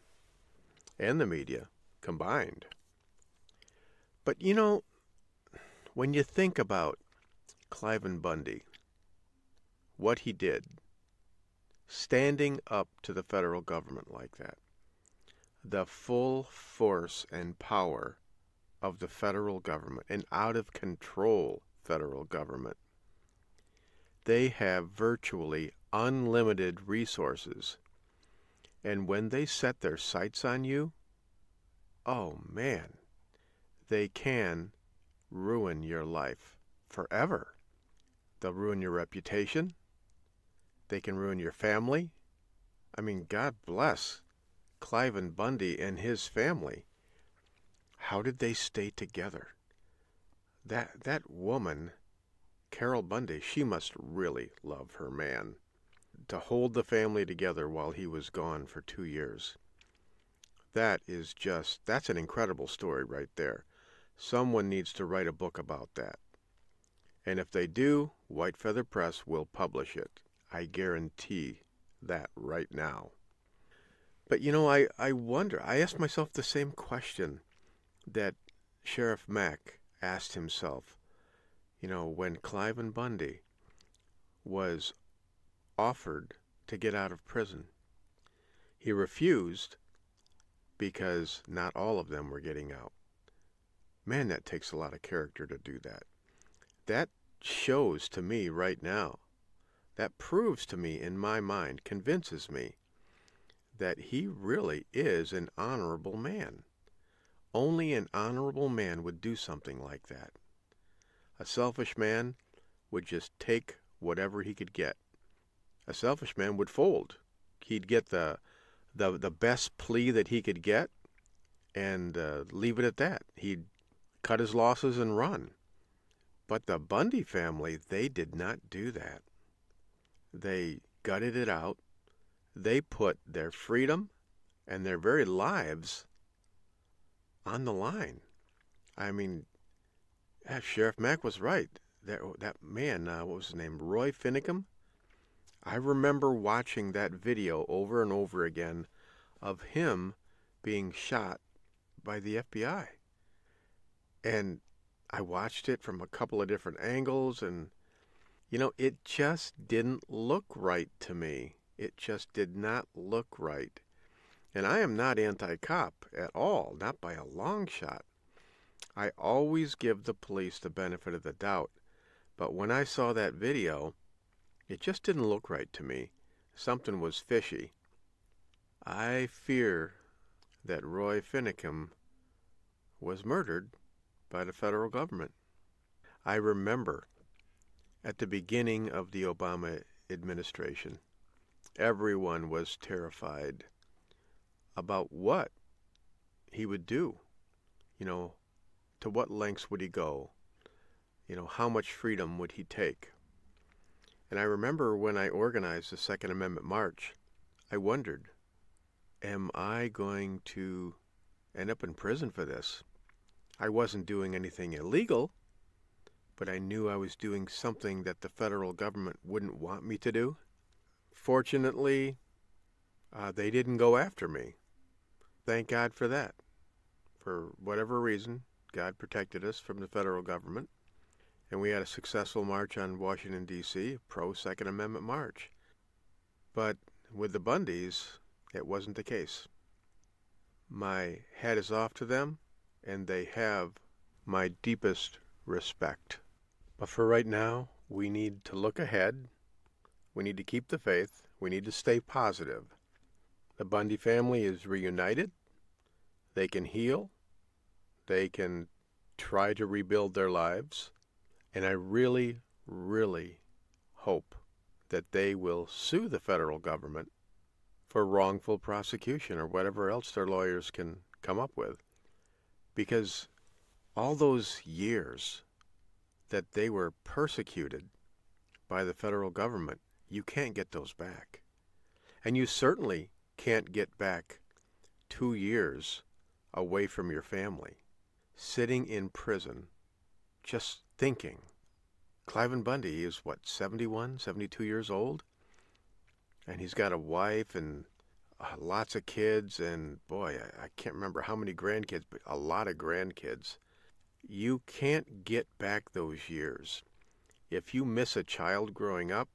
and the media combined. But when you think about Cliven Bundy, what he did, standing up to the federal government like that, the full force and power of the federal government, an out-of-control federal government. They have virtually unlimited resources. And when they set their sights on you, oh man, they can ruin your life forever. They'll ruin your reputation. They can ruin your family. I mean, God bless Cliven Bundy and his family. How did they stay together? That woman, Carol Bundy, she must really love her man. To hold the family together while he was gone for 2 years. That's an incredible story right there. Someone needs to write a book about that. And if they do, White Feather Press will publish it. I guarantee that right now. But I wonder, I asked myself the same question that Sheriff Mack asked himself, when Cliven Bundy was offered to get out of prison. He refused because not all of them were getting out. Man, that takes a lot of character to do that. That shows to me right now, that proves to me in my mind, convinces me that he really is an honorable man. Only an honorable man would do something like that. A selfish man would just take whatever he could get. A selfish man would fold. He'd get the best plea that he could get and leave it at that. He'd cut his losses and run. But the Bundy family, they did not do that. They gutted it out. They put their freedom and their very lives on the line. I mean, Sheriff Mack was right. That man, what was his name, Roy Finicum? I remember watching that video over and over again of him being shot by the FBI. And I watched it from a couple of different angles, and, it just didn't look right to me. It just did not look right. And I am not anti-cop at all, not by a long shot. I always give the police the benefit of the doubt. But when I saw that video, it just didn't look right to me. Something was fishy. I fear that Roy Finicum was murdered by the federal government. I remember at the beginning of the Obama administration, everyone was terrified about what he would do. To what lengths would he go? How much freedom would he take? And I remember when I organized the Second Amendment March, I wondered, am I going to end up in prison for this? I wasn't doing anything illegal, but I knew I was doing something that the federal government wouldn't want me to do. Fortunately, they didn't go after me. Thank God for that. For whatever reason, God protected us from the federal government, and we had a successful march on Washington, D.C., pro-Second Amendment march. But with the Bundys, it wasn't the case. My hat is off to them, and they have my deepest respect. But for right now, we need to look ahead. We need to keep the faith. We need to stay positive. The Bundy family is reunited. They can heal. They can try to rebuild their lives. And I really, really hope that they will sue the federal government for wrongful prosecution or whatever else their lawyers can come up with. Because all those years that they were persecuted by the federal government, you can't get those back. And you certainly can't get back 2 years away from your family, sitting in prison, just thinking. Cliven Bundy is, 71, 72 years old? And he's got a wife and lots of kids, and boy, I can't remember how many grandkids, but a lot of grandkids. You can't get back those years. If you miss a child growing up,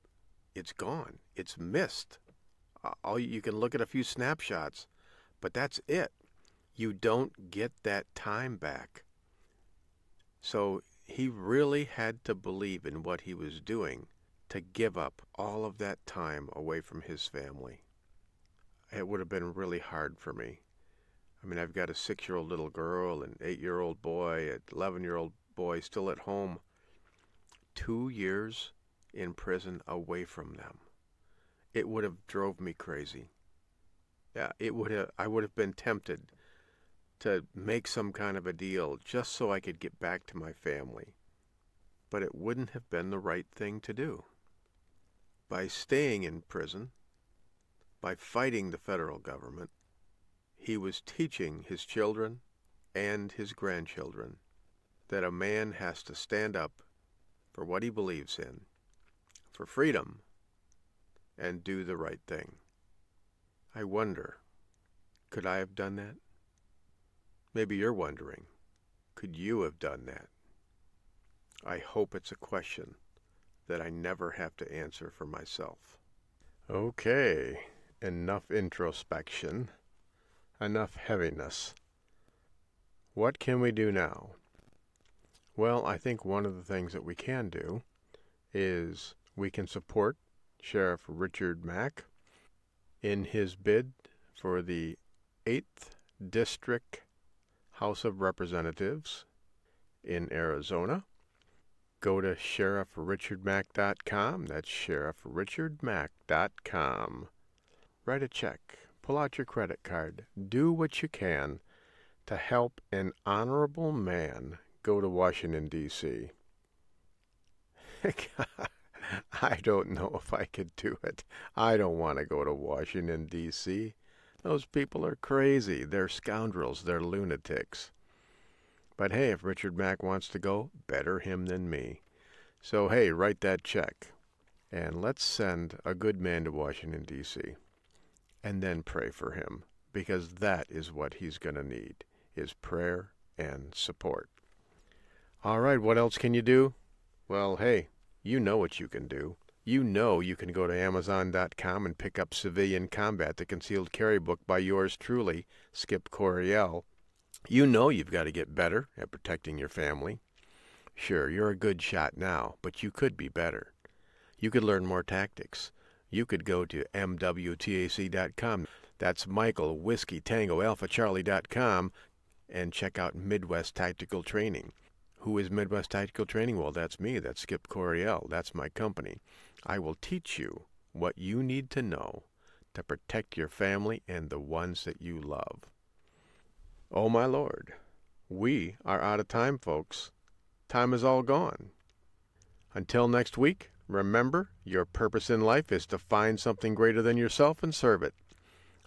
it's gone. It's missed. You can look at a few snapshots, but that's it. You don't get that time back. So he really had to believe in what he was doing to give up all of that time away from his family. It would have been really hard for me. I mean, I've got a 6-year-old little girl, an 8-year-old boy, an 11-year-old boy still at home. 2 years in prison away from them. It would have drove me crazy. Yeah, I would have been tempted to make some kind of a deal just so I could get back to my family. But it wouldn't have been the right thing to do. By staying in prison, by fighting the federal government, he was teaching his children and his grandchildren that a man has to stand up for what he believes in, for freedom, and do the right thing. I wonder, could I have done that? Maybe you're wondering, could you have done that? I hope it's a question that I never have to answer for myself. Okay, enough introspection, enough heaviness. What can we do now? Well, I think one of the things that we can do is we can support Sheriff Richard Mack in his bid for the 8th District House of Representatives in Arizona. Go to sheriffrichardmack.com. That's sheriffrichardmack.com. Write a check. Pull out your credit card. Do what you can to help an honorable man go to Washington, D.C. I don't know if I could do it. I don't want to go to Washington, D.C. Those people are crazy. They're scoundrels. They're lunatics. But hey, if Richard Mack wants to go, better him than me. So hey, write that check. And let's send a good man to Washington, D.C. and then pray for him, because that is what he's going to need, is prayer and support. All right, what else can you do? Well, hey, you know what you can do. You know you can go to Amazon.com and pick up Civilian Combat, the concealed carry book by yours truly, Skip Coryell. You know you've got to get better at protecting your family. Sure, you're a good shot now, but you could be better. You could learn more tactics. You could go to MWTAC.com. That's Michael Whiskey Tango Alpha Charlie.com and check out Midwest Tactical Training. Who is Midwest Tactical Training? Well, that's me. That's Skip Coryell. That's my company. I will teach you what you need to know to protect your family and the ones that you love. Oh, my Lord. We are out of time, folks. Time is all gone. Until next week, remember, your purpose in life is to find something greater than yourself and serve it.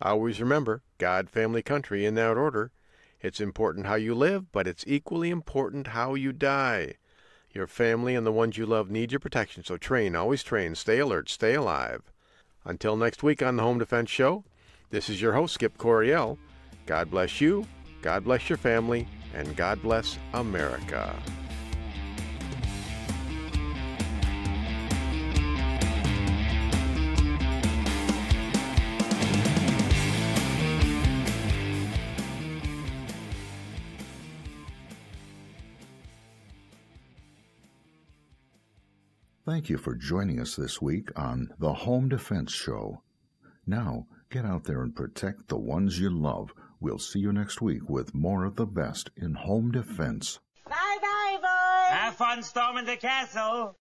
Always remember, God, family, country, in that order. It's important how you live, but it's equally important how you die. Your family and the ones you love need your protection, so train, always train, stay alert, stay alive. Until next week on the Home Defense Show, this is your host, Skip Coryell. God bless you, God bless your family, and God bless America. Thank you for joining us this week on the Home Defense Show. Now, get out there and protect the ones you love. We'll see you next week with more of the best in home defense. Bye-bye, boys! Have fun storming the castle!